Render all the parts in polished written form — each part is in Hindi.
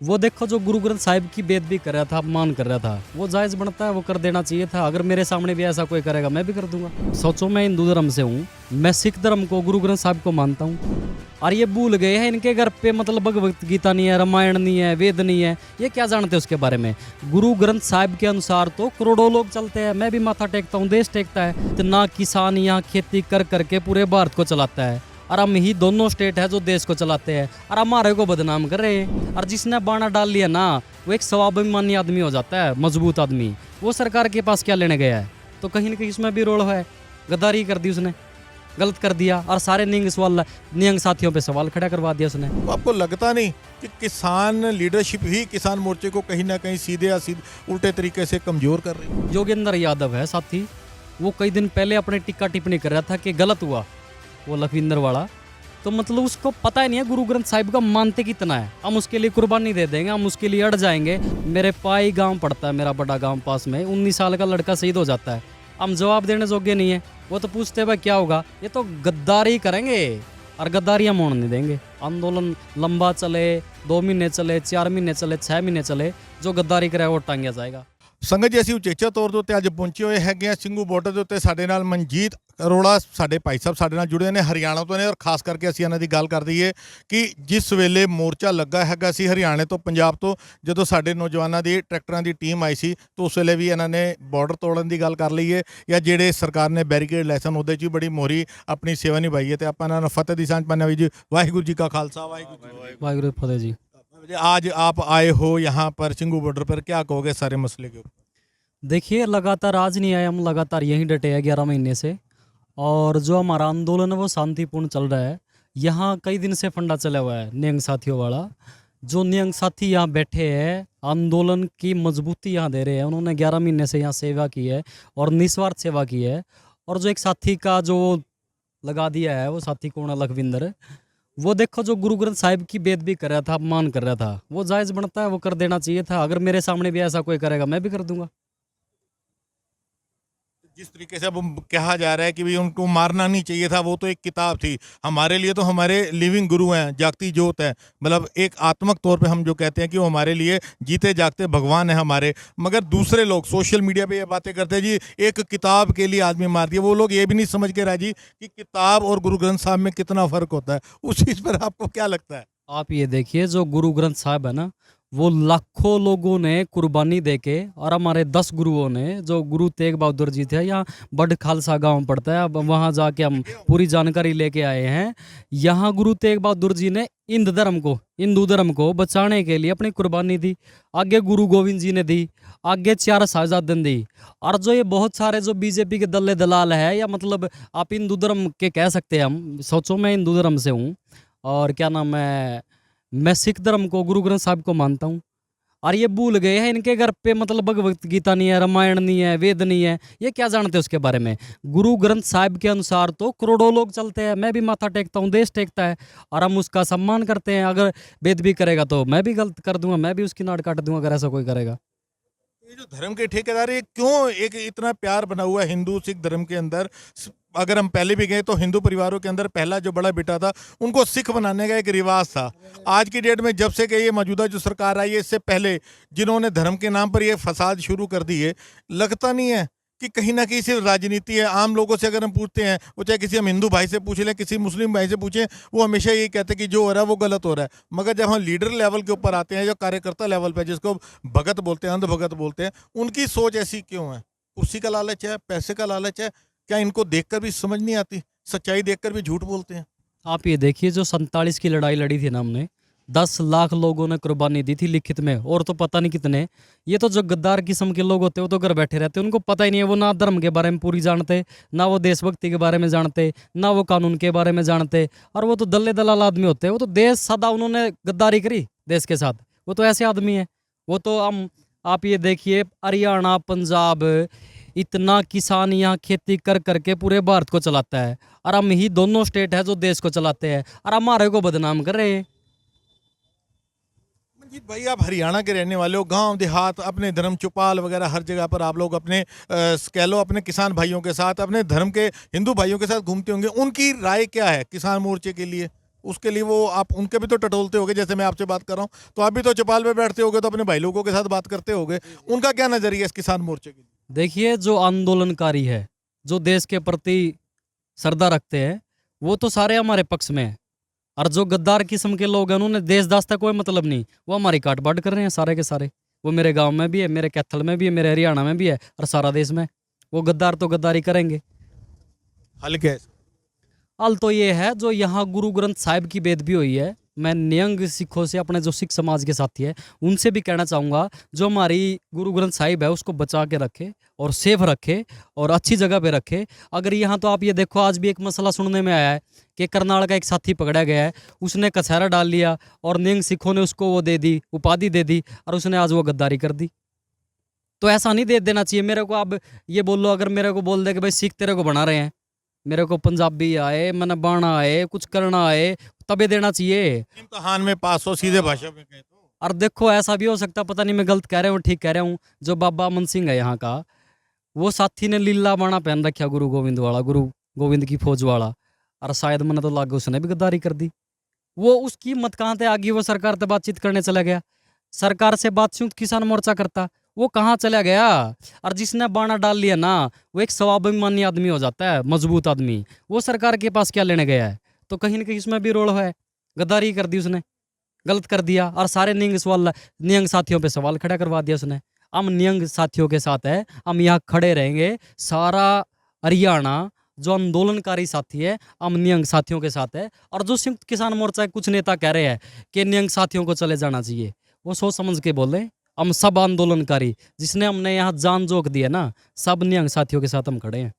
वो देखो जो गुरु ग्रंथ साहिब की बेदबी कर रहा था, अपमान कर रहा था, वो जायज़ बनता है, वो कर देना चाहिए था। अगर मेरे सामने भी ऐसा कोई करेगा मैं भी कर दूंगा। सोचो मैं हिंदू धर्म से हूँ, मैं सिख धर्म को, गुरु ग्रंथ साहिब को मानता हूँ, और ये भूल गए हैं इनके घर पे मतलब भगवत गीता नहीं है, रामायण नहीं है, वेद नहीं है, ये क्या जानते हैं उसके बारे में। गुरु ग्रंथ साहिब के अनुसार तो करोड़ों लोग चलते हैं, मैं भी माथा टेकता हूँ, देश टेकता है। इतना किसान यहाँ खेती कर करके पूरे भारत को चलाता है, और हम ही दोनों स्टेट है जो देश को चलाते हैं, और हमारे को बदनाम कर रहे हैं। और जिसने बाणा डाल लिया ना, वो एक स्वाभिमानी आदमी हो जाता है, मजबूत आदमी। वो सरकार के पास क्या लेने गया है? तो कहीं ना कहीं इसमें भी रोल है, गद्दारी कर दी उसने, गलत कर दिया, और सारे नियंग साथियों पे सवाल खड़ा करवा दिया उसने। तो आपको लगता नहीं कि किसान लीडरशिप ही किसान मोर्चे को कहीं ना कहीं सीधे या सीधे उल्टे तरीके से कमजोर कर रही है? योगेंद्र यादव है साथी, वो कई दिन पहले अपने टिक्का टिप्पणी कर रहा था कि गलत हुआ वो लखविंदर वाला। तो मतलब उसको पता ही नहीं है गुरु ग्रंथ साहिब का मानते कितना है। हम उसके लिए कुर्बानी दे देंगे, हम उसके लिए अड़ जाएंगे। मेरे पाई गांव पड़ता है, मेरा बड़ा गांव पास में, 19 साल का लड़का शहीद हो जाता है, हम जवाब देने योग्य नहीं है। वो तो पूछते भाई क्या होगा, ये तो गद्दारी करेंगे, और गद्दारी हम होने नहीं देंगे। आंदोलन लंबा चले, 2 महीने चले, 4 महीने चले, 6 महीने चले, जो गद्दारी करे वो टांगਿਆ ਜਾਏਗਾ। ਸੰਗਤ ਜੀ, ਅਸੀਂ ਉਚੇਚਾ ਤੌਰ ਦੇ ਉੱਤੇ ਅੱਜ ਪਹੁੰਚੇ ਹੋਏ ਹੈਗੇ ਆ ਸਿੰਘੂ ਬਾਰਡਰ ਦੇ ਉੱਤੇ। ਸਾਡੇ ਨਾਲ ਮਨਜੀਤ ਅਰੋੜਾ ਸਾਡੇ ਭਾਈ ਸਾਹਿਬ ਸਾਡੇ ਨਾਲ ਜੁੜੇ ਨੇ, ਹਰਿਆਣਾ ਤੋਂ ਨੇ, ਔਰ ਖਾਸ ਕਰਕੇ ਅਸੀਂ ਇਹਨਾਂ ਦੀ ਗੱਲ ਕਰ ਦਈਏ ਕਿ ਜਿਸ ਵੇਲੇ ਮੋਰਚਾ ਲੱਗਾ ਹੈਗਾ ਸੀ ਹਰਿਆਣੇ ਤੋਂ, ਪੰਜਾਬ ਤੋਂ, ਜਦੋਂ ਸਾਡੇ ਨੌਜਵਾਨਾਂ ਦੀ ਟਰੈਕਟਰਾਂ ਦੀ ਟੀਮ ਆਈ ਸੀ, ਤਾਂ ਉਸ ਵੇਲੇ ਵੀ ਇਹਨਾਂ ਨੇ ਬਾਰਡਰ ਤੋੜਨ ਦੀ ਗੱਲ ਕਰ ਲਈ ਹੈ, ਜਾਂ ਜਿਹੜੇ ਸਰਕਾਰ ਨੇ ਬੈਰੀਕੇਡ ਲਾਏ ਸਨ ਉਹਦੇ 'ਚ ਵੀ ਬੜੀ ਮੋਹਰੀ ਆਪਣੀ ਸੇਵਾ ਨਿਭਾਈ ਹੈ। ਤੇ ਆਪਾਂ ਇਹਨਾਂ ਨੂੰ ਫਤਿਹ ਦੀ ਸਾਂਝ ਪਾਉਂਦੇ ਹਾਂ ਜੀ। ਵਾਹਿਗੁਰੂ ਜੀ ਕਾ ਖਾਲਸਾ, वाहिगुरु फतेह जी। आज आप आए हो यहाँ पर सिंघू बॉर्डर पर, क्या कहोगे सारे मसले के ऊपर? देखिए लगातार आज नहीं आए, हम लगातार यहीं डटे हैं 11 महीने से, और जो हमारा आंदोलन है वो शांतिपूर्ण चल रहा है। यहाँ कई दिन से फंडा चला हुआ है नियंग साथियों वाला। जो नियंग साथी यहाँ बैठे हैं, आंदोलन की मजबूती यहाँ दे रहे हैं, उन्होंने 11 महीने से यहाँ सेवा की है और निस्वार्थ सेवा की है। और जो एक साथी का जो लगा दिया है, वो साथी कौन है? लखविंदर। वो देखो जो गुरु ग्रंथ साहिब की बेदबी कर रहा था, अपमान कर रहा था, वो जायज़ बनता है, वो कर देना चाहिए था। अगर मेरे सामने भी ऐसा कोई करेगा मैं भी कर दूंगा। जिस तरीके से अब कहा जा रहा है कि भाई उनको मारना नहीं चाहिए था, वो तो एक किताब थी, हमारे लिए तो हमारे लिविंग गुरु हैं, जागती जोत है, मतलब एक आत्मक तौर पे हम जो कहते हैं कि वो हमारे लिए जीते जागते भगवान है हमारे। मगर दूसरे लोग सोशल मीडिया पे ये बातें करते हैं जी एक किताब के लिए आदमी मार दिया। वो लोग ये भी नहीं समझ के राजी कि किताब और गुरु ग्रंथ साहब में कितना फ़र्क होता है। उस चीज़ पर आपको क्या लगता है? आप ये देखिए, जो गुरु ग्रंथ साहिब है ना, वो लाखों लोगों ने कुर्बानी देके, और हमारे 10 गुरुओं ने, जो गुरु तेग बहादुर जी थे, यहाँ बड़ खालसा गांव पड़ता है, अब वहाँ जाके हम पूरी जानकारी लेके आए हैं। यहाँ गुरु तेग बहादुर जी ने हिंदू धर्म को बचाने के लिए अपनी कुर्बानी दी। आगे गुरु गोविंद जी ने दी, आगे 4 साहिबजादे ने दी। और जो ये बहुत सारे जो बीजेपी के दल्ले दलाल है, या मतलब आप हिंदू धर्म के कह सकते हैं, हम सोचो मैं हिंदू धर्म से हूँ, और क्या नाम है, मैं सिख धर्म को, गुरु ग्रंथ साहिब को मानता हूँ, और ये भूल गए हैं इनके घर पे मतलब भगवत गीता नहीं है, रामायण नहीं है, वेद नहीं है, ये क्या जानते हैं उसके बारे में। गुरु ग्रंथ साहिब के अनुसार तो करोड़ों लोग चलते हैं, मैं भी माथा टेकता हूँ, देश टेकता है, और हम उसका सम्मान करते हैं। अगर बेदबी करेगा तो मैं भी गलत कर दूंगा, मैं भी उसकी नाड़ काट दूंगा अगर ऐसा कोई करेगा। ये जो धर्म के ठेकेदार है, क्यों एक इतना प्यार बना हुआ है हिंदू सिख धर्म के अंदर? अगर हम पहले भी गए तो हिंदू परिवारों के अंदर पहला जो बड़ा बेटा था उनको सिख बनाने का एक रिवाज था। आज की डेट में जब से कि ये मौजूदा जो सरकार आई है, इससे पहले जिन्होंने धर्म के नाम पर ये फसाद शुरू कर दिए, लगता नहीं है कि कहीं ना कहीं सिर्फ राजनीति है? आम लोगों से अगर हम पूछते हैं, वो चाहे किसी हम हिंदू भाई से पूछ लें, किसी मुस्लिम भाई से पूछें, वो हमेशा यही कहते हैं कि जो हो रहा है वो गलत हो रहा है। मगर जब हम लीडर लेवल के ऊपर आते हैं, जो कार्यकर्ता लेवल पर, जिसको भगत बोलते हैं, अंध भगत बोलते हैं, उनकी सोच ऐसी क्यों है? कुर्सी का लालच है, पैसे का लालच है? क्या इनको देखकर भी समझ नहीं आती? सच्चाई देखकर भी झूठ बोलते हैं? आप ये देखिए, जो 47 की लड़ाई लड़ी थी ना हमने, 10 लाख लोगों ने कुर्बानी दी थी लिखित में, और तो पता नहीं कितने। ये तो जो गद्दार किस्म के लोग होते हैं, वो तो घर बैठे रहते हैं, उनको पता ही नहीं है। वो ना धर्म के बारे में पूरी जानते, ना वो देशभक्ति के बारे में जानते, ना वो कानून के बारे में जानते, और वो तो दल्ले दलाल आदमी होते हैं। वो तो देश सदा उन्होंने गद्दारी करी देश के साथ, वो तो ऐसे आदमी है। वो तो हम, आप ये देखिए, हरियाणा, पंजाब, इतना किसान यहाँ खेती कर करके पूरे भारत को चलाता है, और हम ही दोनों स्टेट है जो देश को चलाते हैं, और हमारे को बदनाम कर रहे हैं। मंजीत भाई, आप हरियाणा के रहने वाले हो, गांव देहात, अपने धर्म चौपाल वगैरह हर जगह पर आप लोग अपने कह लो अपने किसान भाइयों के साथ, अपने धर्म के हिंदू भाइयों के साथ घूमते होंगे। उनकी राय क्या है किसान मोर्चे के लिए? उसके लिए वो आप उनके भी तो टटोलते होगे, जैसे मैं आपसे बात कर रहा हूँ तो आप भी तो चौपाल पे बैठते होगे, तो अपने भाई लोगों के साथ बात करते होगे। उनका क्या नजरिया है इस किसान मोर्चे के लिए? देखिए, जो आंदोलनकारी है, जो देश के प्रति श्रद्धा रखते हैं, वो तो सारे हमारे पक्ष में है। और जो गद्दार किस्म के लोग हैं, उन्होंने देशदास का कोई मतलब नहीं, वो हमारी काट बाट कर रहे हैं सारे के सारे। वो मेरे गांव में भी है, मेरे कैथल में भी है, मेरे हरियाणा में भी है, और सारा देश में। वो गद्दार तो गद्दारी करेंगे। हल क्या है? हाल तो ये है, जो यहाँ गुरु ग्रंथ साहिब की बेदबी हुई है, मैं नियंग सिखों से, अपने जो सिख समाज के साथी है, उनसे भी कहना चाहूँगा, जो हमारी गुरु ग्रंथ साहिब है उसको बचा के रखे और सेफ रखे और अच्छी जगह पे रखे। अगर यहाँ तो आप ये देखो, आज भी एक मसला सुनने में आया है कि करनाल का एक साथी पकड़ा गया है, उसने कचहरा डाल लिया और नियंग सिखों ने उसको वो दे दी, उपाधि दे दी, और उसने आज वो गद्दारी कर दी। तो ऐसा नहीं दे देना चाहिए मेरे को। आप ये बोलो, अगर मेरे को बोल दे कि भाई सिख तेरे को बना रहे हैं, मेरे को पंजाबी आए, मैंने बाणा आए, कुछ करना आए, तबे देना चाहिए। इम्तहान में पास हो, सीधे भाषा में कहे तो। और देखो, ऐसा भी हो सकता, पता नहीं मैं गलत कह रहा हूँ ठीक कह रहा हूँ, जो बाबा अमन सिंह है यहाँ का, वो साथी ने लीला बाणा पहन रखा गुरु गोविंद वाला, गुरु गोविंद की फौज वाला, और शायद मैंने तो लागू उसने भी गद्दारी कर दी। वो उसकी मत कहाँ थे आगे, वो सरकार से बातचीत करने चला गया। सरकार से बात संयुक्त किसान मोर्चा करता, वो कहाँ चला गया? और जिसने बाणा डाल लिया ना, वो एक स्वाभिमानी आदमी हो जाता है, मजबूत आदमी। वो सरकार के पास क्या लेने गया है? तो कहीं ना कहीं इसमें भी रोल है, गद्दारी कर दी उसने, गलत कर दिया। और सारे नियंग साथियों पे सवाल खड़ा करवा दिया उसने। हम नियंग साथियों के साथ है, हम यहाँ खड़े रहेंगे। सारा हरियाणा जो आंदोलनकारी साथी है, हम नियंग साथियों के साथ है। और जो संयुक्त किसान मोर्चा के कुछ नेता कह रहे हैं कि नियंग साथियों को चले जाना चाहिए, वो सोच समझ के बोले। हम सब आंदोलनकारी, जिसने हमने यहाँ जान जोक दी है ना, सब नियंग साथियों के साथ हम खड़े हैं।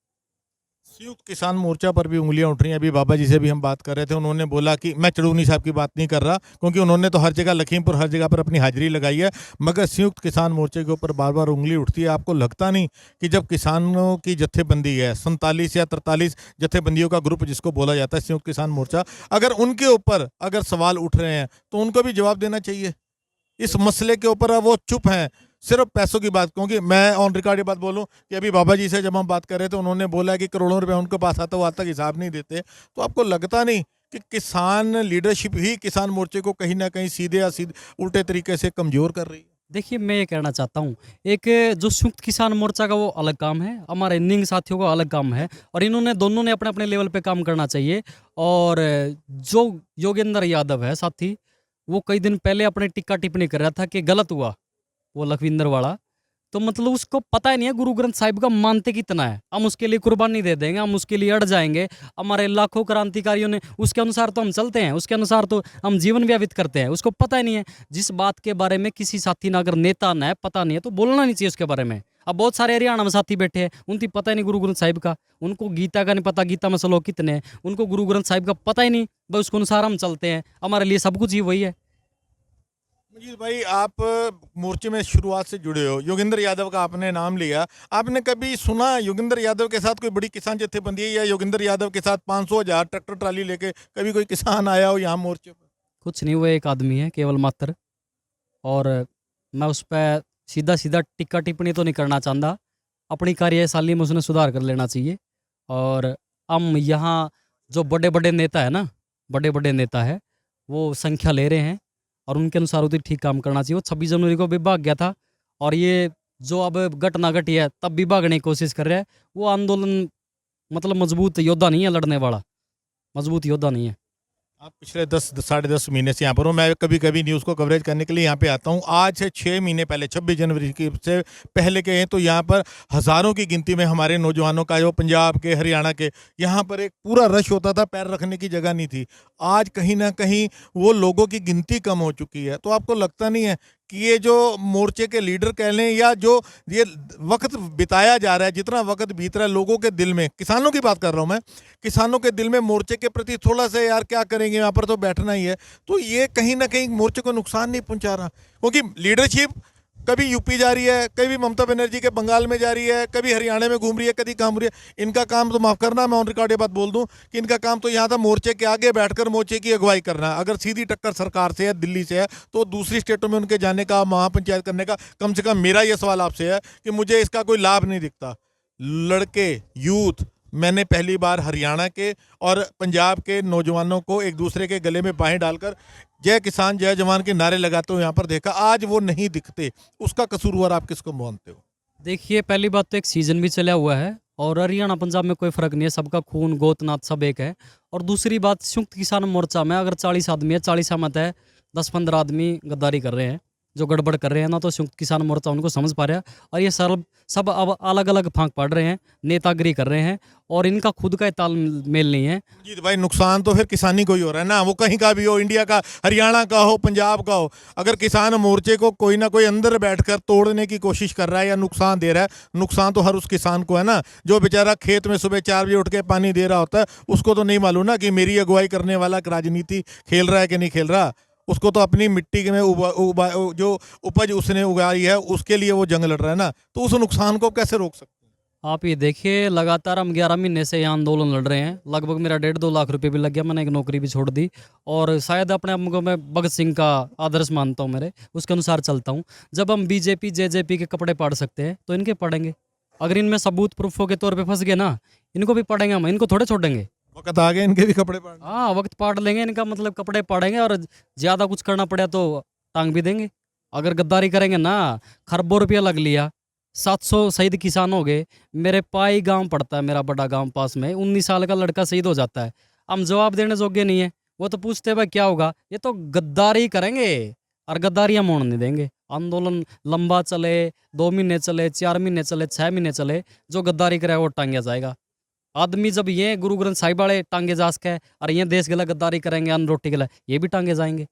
संयुक्त किसान मोर्चा पर भी उंगलियां उठ रही हैं। अभी बाबा जी से भी हम बात कर रहे थे, उन्होंने बोला कि मैं चढ़ूनी साहब की बात नहीं कर रहा, क्योंकि उन्होंने तो हर जगह लखीमपुर हर जगह पर अपनी हाजिरी लगाई है, मगर संयुक्त किसान मोर्चे के ऊपर बार बार उंगली उठती है। आपको लगता नहीं कि जब किसानों की जत्थेबंदी है, 47 या 43 जत्थेबंदियों का ग्रुप जिसको बोला जाता है संयुक्त किसान मोर्चा, अगर उनके ऊपर अगर सवाल उठ रहे हैं तो उनको भी जवाब देना चाहिए इस मसले के ऊपर। वो चुप हैं सिर्फ पैसों की बात, क्योंकि मैं ऑन रिकॉर्ड ये बात बोलूं कि अभी बाबा जी से जब हम बात कर रहे थे, उन्होंने बोला कि करोड़ों रुपए उनके पास आता, वो आज तक हिसाब नहीं देते। तो आपको लगता नहीं कि किसान लीडरशिप ही किसान मोर्चे को कहीं ना कहीं सीधे या सीधे उल्टे तरीके से कमजोर कर रही है? देखिए, मैं ये कहना चाहता हूँ, एक जो संयुक्त किसान मोर्चा का वो अलग काम है, हमारे निंग साथियों का अलग काम है, और इन्होंने दोनों ने अपने अपने लेवल पे काम करना चाहिए। और जो योगेंद्र यादव है साथी, वो कई दिन पहले अपने टिक्का टिप्पणी कर रहा था कि गलत हुआ वो लखविंदर वाला। तो मतलब उसको पता ही नहीं है गुरु ग्रंथ साहिब का मानते कितना है। हम उसके लिए कुर्बानी दे देंगे, हम उसके लिए अड़ जाएंगे। हमारे लाखों क्रांतिकारियों ने उसके अनुसार तो हम चलते हैं, उसके अनुसार तो हम जीवन व्यतीत करते हैं। उसको पता ही नहीं है जिस बात के बारे में किसी साथी ना, अगर नेता ना है, पता नहीं है, तो बोलना नहीं चाहिए उसके बारे में। अब बहुत सारे हरियाणा में साथी बैठे हैं, उनको पता ही नहीं गुरु ग्रंथ साहिब का, उनको गीता का नहीं पता, गीता में श्लोक कितने हैं, उनको गुरु ग्रंथ साहिब का पता ही नहीं। बस उसके अनुसार हम चलते हैं, हमारे लिए सब कुछ ही वही है। मंजीत भाई, आप मोर्चे में शुरुआत से जुड़े हो, योगेंद्र यादव का आपने नाम लिया, आपने कभी सुना योगेंद्र यादव के साथ कोई बड़ी किसान जत्थेबंदी है, या योगेंद्र यादव के साथ 500,000 ट्रैक्टर ट्राली लेके कभी कोई किसान आया हो यहाँ मोर्चे पर? कुछ नहीं, वो एक आदमी है केवल मात्र। और मैं उस पर सीधा सीधा टिक्का टिप्पणी तो नहीं करना चाहता। अपनी कार्यशैली में उसने सुधार कर लेना चाहिए। और हम यहाँ जो बड़े बड़े नेता है ना, बड़े बड़े नेता है, वो संख्या ले रहे हैं, और उनके अनुसार उधर ठीक काम करना चाहिए। वो 26 जनवरी को भी भाग गया था, और ये जो अब घटना घटी है तब भी भागने की कोशिश कर रहा है। वो आंदोलन मतलब मजबूत योद्धा नहीं है, लड़ने वाला मजबूत योद्धा नहीं है। आप पिछले 10 साढ़े 10 महीने से यहाँ पर हो। मैं कभी कभी न्यूज़ को कवरेज करने के लिए यहाँ पे आता हूँ। आज से 6 महीने पहले 26 जनवरी की से पहले के हैं तो यहाँ पर हज़ारों की गिनती में हमारे नौजवानों का, जो पंजाब के, हरियाणा के, यहाँ पर एक पूरा रश होता था, पैर रखने की जगह नहीं थी। आज कहीं ना कहीं वो लोगों की गिनती कम हो चुकी है। तो आपको लगता नहीं है कि ये जो मोर्चे के लीडर कह लें, या जो ये वक्त बिताया जा रहा है, जितना वक्त बीत रहा है लोगों के दिल में, किसानों की बात कर रहा हूँ मैं, किसानों के दिल में मोर्चे के प्रति थोड़ा सा यार क्या करेंगे, यहाँ पर तो बैठना ही है, तो ये कहीं ना कहीं मोर्चे को नुकसान नहीं पहुंचा रहा? क्योंकि लीडरशिप कभी यूपी जा रही है, कभी ममता बनर्जी के बंगाल में जा रही है, कभी हरियाणा में घूम रही है, कभी काम हो रही है। इनका काम तो, माफ़ करना मैं ऑन रिकॉर्ड ये बात बोल दूं, कि इनका काम तो यहाँ था मोर्चे के आगे बैठकर मोर्चे की अगुवाई करना। अगर सीधी टक्कर सरकार से है, दिल्ली से है, तो दूसरी स्टेटों में उनके जाने का, महापंचायत करने का, कम से कम मेरा ये सवाल आपसे है कि मुझे इसका कोई लाभ नहीं दिखता। लड़के, यूथ, मैंने पहली बार हरियाणा के और पंजाब के नौजवानों को एक दूसरे के गले में बाहें डालकर जय किसान जय जवान के नारे लगाते हुए यहाँ पर देखा। आज वो नहीं दिखते, उसका कसूरवार आप किसको मानते हो? देखिए, पहली बात तो एक सीज़न भी चला हुआ है और हरियाणा पंजाब में कोई फ़र्क नहीं है, सबका खून गोत नात सब एक है। और दूसरी बात, संयुक्त किसान मोर्चा में अगर 40 आदमी है, 40 सहमत है, 10-15 आदमी गद्दारी कर रहे हैं, जो गड़बड़ कर रहे हैं ना, तो संयुक्त किसान मोर्चा उनको समझ पा रहा है और ये सब अब अलग अलग फांक पाड़ रहे हैं, नेतागिरी कर रहे हैं और इनका खुद का तालमेल नहीं है। जी भाई, नुकसान तो फिर किसानी को ही हो रहा है ना, वो कहीं का भी हो, इंडिया का, हरियाणा का हो, पंजाब का हो। अगर किसान मोर्चे को कोई ना कोई अंदर बैठकर तोड़ने की कोशिश कर रहा है या नुकसान दे रहा है, नुकसान तो हर उस किसान को है ना, जो बेचारा खेत में सुबह 4 बजे उठ के पानी दे रहा होता है। उसको तो नहीं मालूम ना कि मेरी अगुवाई करने वाला राजनीति खेल रहा है कि नहीं खेल रहा। उसको तो अपनी मिट्टी के में जो उपज उसने उगाई है उसके लिए वो जंग लड़ रहा है ना, तो उस नुकसान को कैसे रोक सकते हैं? आप ये देखिए, लगातार हम 11 महीने से यहाँ आंदोलन लड़ रहे हैं। लगभग मेरा 1.5-2 लाख रुपए भी लग गया, मैंने एक नौकरी भी छोड़ दी और शायद अपने आप को मैं भगत सिंह का आदर्श मानता हूँ, मेरे उसके अनुसार चलता हूँ। जब हम बीजेपी जेजेपी के कपड़े पाड़ सकते हैं तो इनके पाड़ेंगे। अगर इनमें सबूत प्रूफों के तौर पे फंस गए ना, इनको भी पाड़ेंगे हम, इनको थोड़े छोड़ेंगे। वक्त आ गया इनके भी कपड़े पाड़ने। हाँ, वक्त पाड़ लेंगे इनका, मतलब कपड़े पाड़ेंगे और ज़्यादा कुछ करना पड़ा तो टांग भी देंगे। अगर गद्दारी करेंगे ना, खरबों रुपया लग लिया, 700 शहीद किसान हो गए। मेरे पाई गांव पड़ता है, मेरा बड़ा गांव पास में, 19 साल का लड़का शहीद हो जाता है। हम जवाब देने योग्य नहीं है। वो तो पूछते भाई क्या होगा, ये तो गद्दारी करेंगे और गद्दारी हम होने नहीं देंगे। आंदोलन लंबा चले, 2 महीने चले, 4 महीने चले, 6 महीने चले, जो गद्दारी करे वो टांगा जाएगा। आदमी जब ये गुरु ग्रंथ साहिब वाले टांगे जा सके और ये देश के लिए गद्दारी करेंगे, अन्न रोटी के लिए, ये भी टांगे जाएंगे।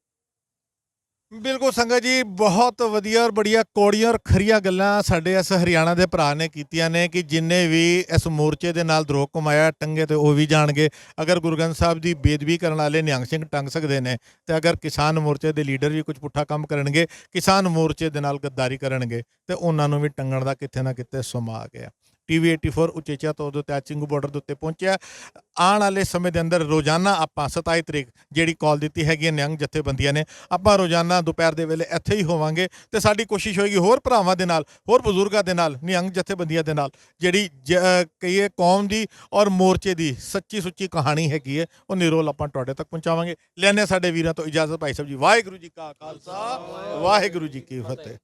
ਬਿਲਕੁਲ ਸੰਗਤ ਜੀ, ਬਹੁਤ ਵਧੀਆ ਔਰ ਬੜੀਆਂ ਕੌੜੀਆਂ ਔਰ ਖਰੀਆਂ ਗੱਲਾਂ ਸਾਡੇ ਇਸ ਹਰਿਆਣਾ ਦੇ ਭਰਾ ਨੇ ਕੀਤੀਆਂ ਨੇ ਕਿ ਜਿੰਨੇ ਵੀ ਇਸ ਮੋਰਚੇ ਦੇ ਨਾਲ ਦਰੋਹ ਕਮਾਇਆ ਟੰਗੇ ਤੇ ਉਹ ਵੀ ਜਾਣਗੇ। ਅਗਰ ਗੁਰੂ ਗ੍ਰੰਥ ਸਾਹਿਬ ਦੀ ਬੇਦਬੀ ਕਰਨ ਵਾਲੇ ਨਿਹੰਗ ਸਿੰਘ ਟੰਗ ਸਕਦੇ ਨੇ, ਤੇ ਅਗਰ ਕਿਸਾਨ ਮੋਰਚੇ ਦੇ ਲੀਡਰ ਵੀ ਕੁਝ ਪੁੱਠਾ ਕੰਮ ਕਰਨਗੇ, ਕਿਸਾਨ ਮੋਰਚੇ ਦੇ ਨਾਲ ਗੱਦਾਰੀ ਕਰਨਗੇ, ਤੇ ਉਹਨਾਂ ਨੂੰ ਵੀ ਟੰਗਣ ਦਾ ਕਿਤੇ ਨਾ ਕਿਤੇ ਸਮਾਂ ਆ ਗਿਆ। TV 84 ਉਚੇਚਾ ਤੌਰ ਦੇ ਉੱਤੇ ਸਿੰਘੂ ਬਾਰਡਰ ਦੇ ਉੱਤੇ ਪਹੁੰਚਿਆ। ਆਉਣ ਵਾਲੇ ਸਮੇਂ ਦੇ ਅੰਦਰ ਰੋਜ਼ਾਨਾ ਆਪਾਂ 27 ਤਰੀਕ ਜਿਹੜੀ ਕਾਲ ਦਿੱਤੀ ਹੈਗੀ ਨਿਹੰਗ ਜਥੇਬੰਦੀਆਂ ਨੇ, ਆਪਾਂ ਰੋਜ਼ਾਨਾ ਦੁਪਹਿਰ ਦੇ ਵੇਲੇ ਇੱਥੇ ਹੀ ਹੋਵਾਂਗੇ ਤੇ ਸਾਡੀ ਕੋਸ਼ਿਸ਼ ਹੋਏਗੀ ਹੋਰ ਭਰਾਵਾਂ ਦੇ ਨਾਲ, ਹੋਰ ਬਜ਼ੁਰਗਾਂ ਦੇ ਨਾਲ, ਨਿਹੰਗ ਜਥੇਬੰਦੀਆਂ ਦੇ ਨਾਲ ਜਿਹੜੀ ਕਹੀਏ ਕੌਮ ਦੀ ਔਰ ਮੋਰਚੇ ਦੀ ਸੱਚੀ ਸੁੱਚੀ ਕਹਾਣੀ ਹੈਗੀ ਹੈ, ਉਹ ਨਿਰੋਲ ਆਪਾਂ ਤੁਹਾਡੇ ਤੱਕ ਪਹੁੰਚਾਵਾਂਗੇ। ਲੈਣੇ ਸਾਡੇ ਵੀਰਾਂ ਤੋਂ ਇਜਾਜ਼ਤ। ਭਾਈ ਸਾਹਿਬ ਜੀ, ਵਾਹਿਗੁਰੂ ਜੀ ਕਾ ਖਾਲਸਾ, ਵਾਹਿਗੁਰੂ ਜੀ ਕੀ ਫਤਿਹ।